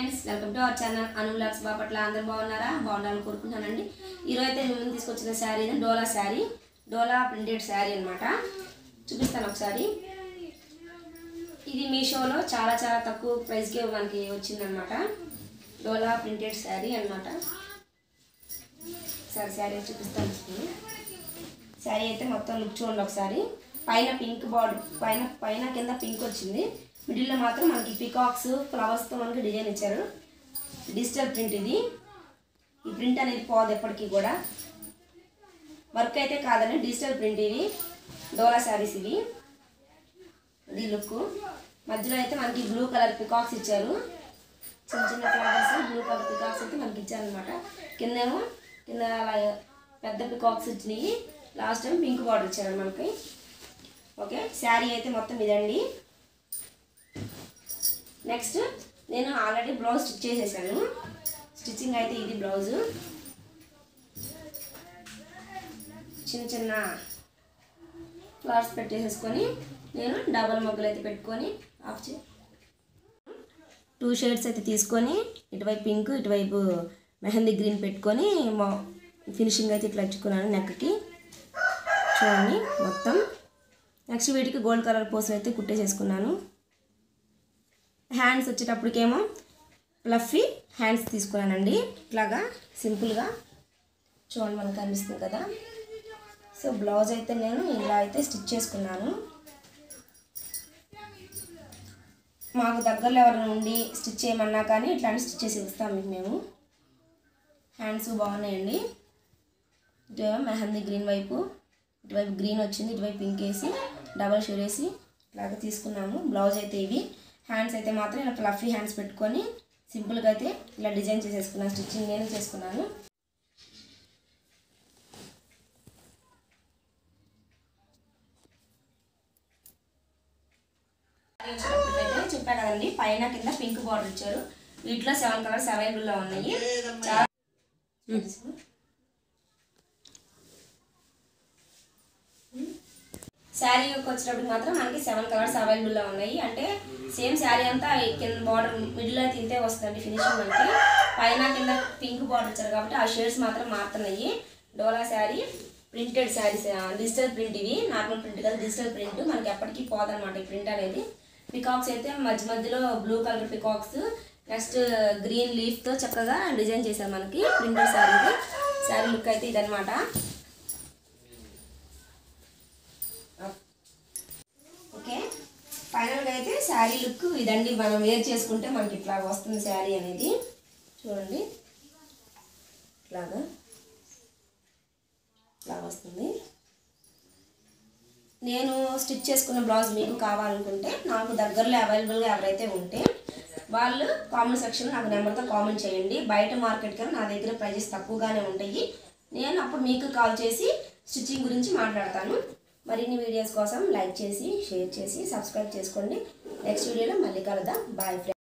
Friends welcome to our channel Anu vlogs Bapatla. అందరూ బాగున్నారా? బాగుండాలని కోరుకుంటున్నానండి. ఈరోజు అయితే మేము తీసుకొచ్చిన శారీ డోలా ప్రింటెడ్ శారీ అనమాట. చూపిస్తాను ఒకసారి. ఇది మీషోలో చాలా తక్కువ ప్రైస్కే మనకి వచ్చిందనమాట. డోలా ప్రింటెడ్ శారీ అనమాట. ఒకసారి శారీ చూపిస్తాను. శారీ అయితే మొత్తం లుక్ చూడండి ఒకసారి. పైన పింక్ బార్డర్, పైన కింద పింక్ వచ్చింది. మిడిల్లో మాత్రం మనకి పికాక్స్ ఫ్లవర్స్తో మనకి డిజైన్ ఇచ్చారు. డిజిటల్ ప్రింట్ ఇది. ఈ ప్రింట్ అనేది పోదు ఎప్పటికీ కూడా. వర్క్ అయితే కాదండి, డిజిటల్ ప్రింట్ ఇది. డోలా శారీస్ ఇవి. ఇది లుక్. మధ్యలో అయితే మనకి బ్లూ కలర్ పికాక్స్ ఇచ్చారు. చిన్న ఫ్లవర్స్ బ్లూ కలర్ పికాక్స్ అయితే మనకి ఇచ్చారనమాట. కింద పెద్ద పికాక్స్ వచ్చినాయి. లాస్ట్ టైం పింక్ బార్డర్ ఇచ్చారు మనకి. ఓకే, శారీ అయితే మొత్తం ఇదండి. నెక్స్ట్ నేను ఆల్రెడీ బ్లౌజ్ స్టిచ్ చేసేసాను. స్టిచ్చింగ్ అయితే ఇది బ్లౌజు. చిన్న ఫ్లవర్స్ పెట్టేసేసుకొని నేను డబల్ మొగ్గలు అయితే పెట్టుకొని ఆఫ్ 2 షేడ్స్ అయితే తీసుకొని ఇటువైపు పింక్ ఇటువైపు మెహందీ గ్రీన్ పెట్టుకొని ఫినిషింగ్ అయితే ఇట్లా ఇచ్చుకున్నాను నెక్కి. చూడండి మొత్తం. నెక్స్ట్ వీటికి గోల్డ్ కలర్ పోసం అయితే కుట్టేసేసుకున్నాను. హ్యాండ్స్ వచ్చేటప్పటికేమో ఫ్లఫీ హ్యాండ్స్ తీసుకున్నానండి. ఇట్లాగా సింపుల్గా చూడండి మనకు కనిపిస్తుంది కదా. సో బ్లౌజ్ అయితే నేను ఇలా అయితే స్టిచ్ చేసుకున్నాను. మాకు దగ్గరలో ఎవరైనా ఉండి స్టిచ్ చేయమన్నా కానీ ఇట్లాంటి స్టిచ్ చేసి ఇస్తాం మీకు మేము. హ్యాండ్స్ బాగున్నాయండి. ఇటు మెహందీ గ్రీన్ వైపు, ఇటువైపు గ్రీన్ వచ్చింది, ఇటువైపు పింక్ వేసి డబల్ షేడ్ వేసి ఇలాగ తీసుకున్నాము. బ్లౌజ్ అయితే ఇవి. హ్యాండ్స్ అయితే మాత్రం ఇలా ఫ్లఫీ హ్యాండ్స్ పెట్టుకొని సింపుల్గా అయితే ఇలా డిజైన్ చేసేసుకున్నాను. స్టిచ్చింగ్ నేను చేసుకున్నాను. అయితే చెప్పా కదండి, పైన కింద పింక్ బార్డర్ ఇచ్చారు. వీటిలో 7 కలర్స్ అవైలబుల్లో ఉన్నాయి. శారీ వచ్చేటప్పుడు మాత్రం మనకి 7 కలర్స్ అవైలబుల్లో ఉన్నాయి. అంటే సేమ్ శారీ అంతా కింద బార్డర్ మిడిల్ అయితే ఇంతే వస్తుంది ఫినిషింగ్ మనకి. పైన కింద పింక్ బార్డర్ ఇచ్చారు కాబట్టి ఆ షేడ్స్ మాత్రం మారుతున్నాయి. Dola sari printed saris, digital print. ఇవి నార్మల్ ప్రింట్ కదా, డిజిటల్ ప్రింట్. మనకి ఎప్పటికీ పోదన్నమాట ఈ ప్రింట్ అనేది. పికాక్స్ అయితే మధ్యలో blue colour peacocks, next green లీఫ్తో చక్కగా డిజైన్ చేశారు మనకి ప్రింటెడ్ శారీ. శారీ లుక్ అయితే ఇదనమాట. ఓకే, ఫైనల్గా అయితే శారీ లుక్ ఇదండి. మనం వేర్ చేసుకుంటే మనకి ఇట్లా వస్తుంది శారీ అనేది. చూడండి ఇట్లా వస్తుంది. నేను స్టిచ్ చేసుకున్న బ్లౌజ్ మీకు కావాలనుకుంటే నాకు దగ్గరలో అవైలబుల్గా ఎవరైతే ఉంటే వాళ్ళు కామెంట్ సెక్షన్లో నాకు నెంబర్తో కామెంట్ చేయండి. బయట మార్కెట్ కన్నా నా దగ్గర ప్రైజెస్ తక్కువగానే ఉంటాయి. నేను అప్పుడు మీకు కాల్ చేసి స్టిచ్చింగ్ గురించి మాట్లాడతాను. మరిన్ని వీడియోస్ కోసం లైక్ చేసి, షేర్ చేసి, సబ్స్క్రైబ్ చేసుకోండి. నెక్స్ట్ వీడియోలో మళ్ళీ కలుద్దాం. Bye friends.